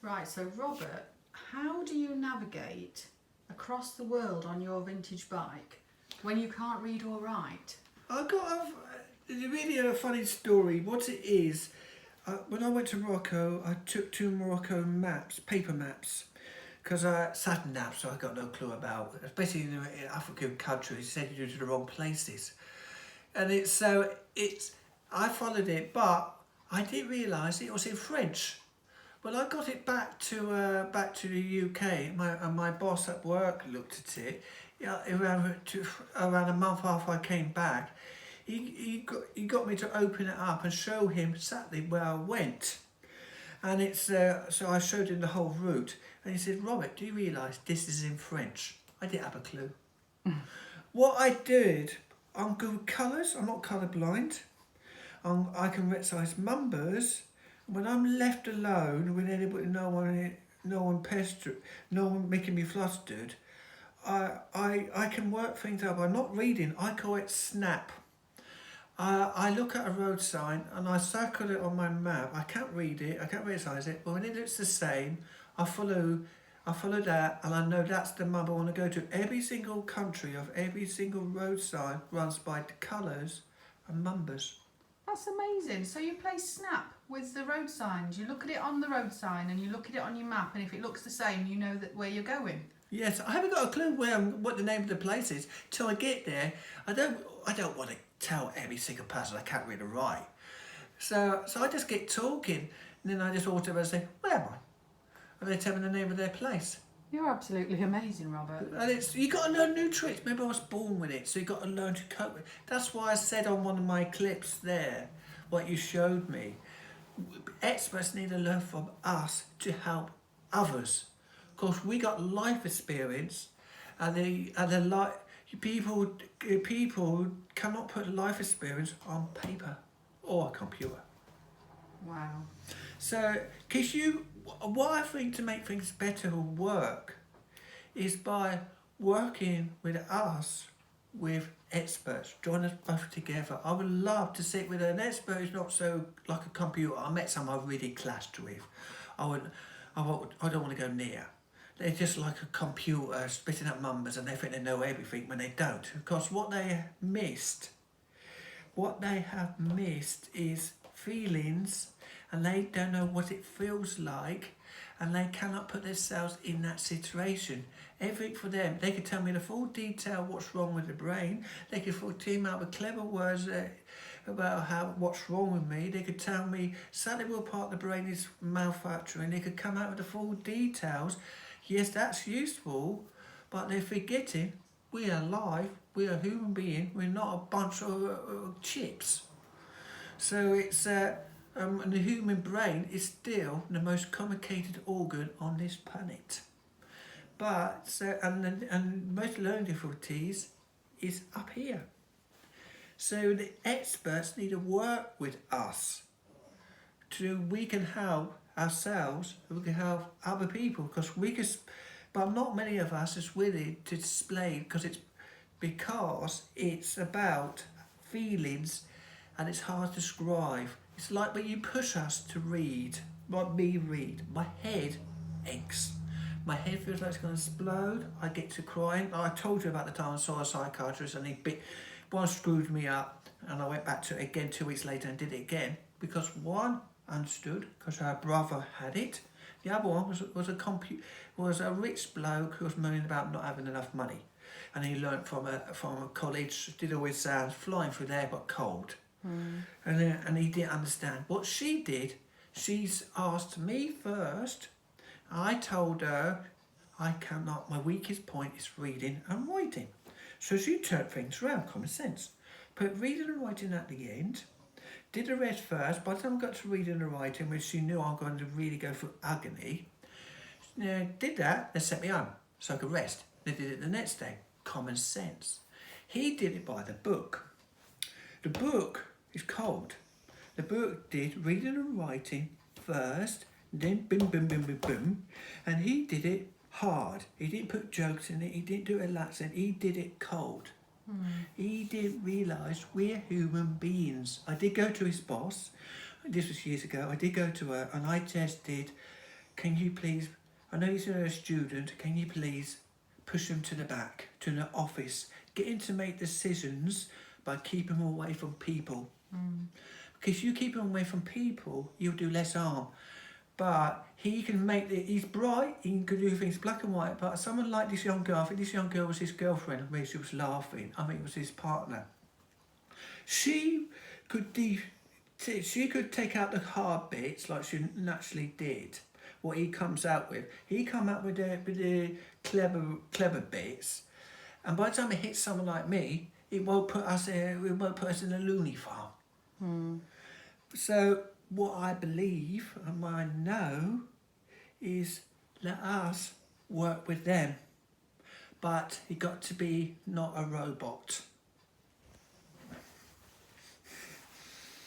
Right, so Robert, how do you navigate across the world on your vintage bike when you can't read or write? I got really a funny story. What it is, when I went to Morocco, I took two Morocco maps, paper maps, because I sat in naps, so I got no clue about, especially in African countries, send you to the wrong places. And I followed it, but I didn't realise it was in French. Well, I got it back to the UK. My boss at work looked at it. Yeah, around a month after I came back, he got me to open it up and show him exactly where I went. And so I showed him the whole route, and he said, "Robert, do you realise this is in French?" I didn't have a clue. What I did, I'm good with colours. I'm not colour blind. I can recognise numbers. When I'm left alone with anybody, no one pester, no one making me flustered, I can work things up. I'm not reading. I call it snap. I look at a road sign and I circle it on my map. I can't read it. I can't recognise it. But when it looks the same, I follow. I follow that, and I know that's the map I want to go to. Every single country of every single road sign runs by the colours and numbers. That's amazing. So you play snap with the road signs. You look at it on the road sign and you look at it on your map, and if it looks the same, you know that where you're going. Yes, I haven't got a clue what the name of the place is till I get there. I don't want to tell every single person I can't read or write. So I just get talking, and then I just automatically say, "Where am I?" And they tell me the name of their place. You're absolutely amazing, Robert. And you got to learn new tricks. Maybe I was born with it, so you got to learn to cope with it. That's why I said on one of my clips there, what you showed me. Experts need to learn from us to help others. Of course, we got life experience, and people cannot put life experience on paper or a computer. Wow. So, what I think to make things better or work is by working with us, with experts, join us both together. I would love to sit with an expert who's not so like a computer. I met some I really clashed with. I don't want to go near. They're just like a computer spitting up numbers, and they think they know everything when they don't. Because what they have missed is feelings, and they don't know what it feels like, and they cannot put themselves in that situation. Everything for them, they could tell me the full detail what's wrong with the brain. They could team out with clever words about what's wrong with me. They could tell me exactly what part of the brain is malfunctioning. They could come out with the full details. Yes, that's useful, but they're forgetting we are alive, we are human beings, we're not a bunch of chips. So and the human brain is still the most complicated organ on this planet. And most learning difficulties is up here. So the experts need to work with us we can help ourselves, we can help other people, but not many of us is willing to display because it's about feelings, and it's hard to describe. It's like when you push us to read, like me read, my head aches. My head feels like it's going to explode. I get to crying. I told you about the time I saw a psychiatrist, and one screwed me up, and I went back to it again 2 weeks later and did it again, because one understood because her brother had it. The other one was a rich bloke who was moaning about not having enough money, and he learnt from a college. Did always sound flying through there but cold. And he didn't understand what she did. She's asked me first. I told her I cannot. My weakest point is reading and writing. So she turned things around, common sense. Put reading and writing at the end. Did the rest first. By the time I got to reading and writing, which she knew I'm going to really go through agony, did that, they sent me home so I could rest. They did it the next day. Common sense. He did it by the book. The book is cold. The book did reading and writing first, then boom, boom, boom, boom, boom, and he did it hard. He didn't put jokes in it. He didn't do a accent. He did it cold. He didn't realise we're human beings. I did go to his boss. This was years ago. I did go to her, and I just did can you please, I know he's a student, can you please push him to the back, to the office, get him to make decisions by keeping him away from people. Because you keep him away from people, you'll do less harm. But he can make he's bright, he can do things black and white, but someone like this young girl, I think this young girl was his girlfriend, I mean, she was laughing, I mean, it was his partner. She could take out the hard bits like she naturally did, what he comes out with. He come out with the clever bits, and by the time it hits someone like me, it won't put us in a loony farm. So what I believe and what I know is let us work with them, but it got to be not a robot.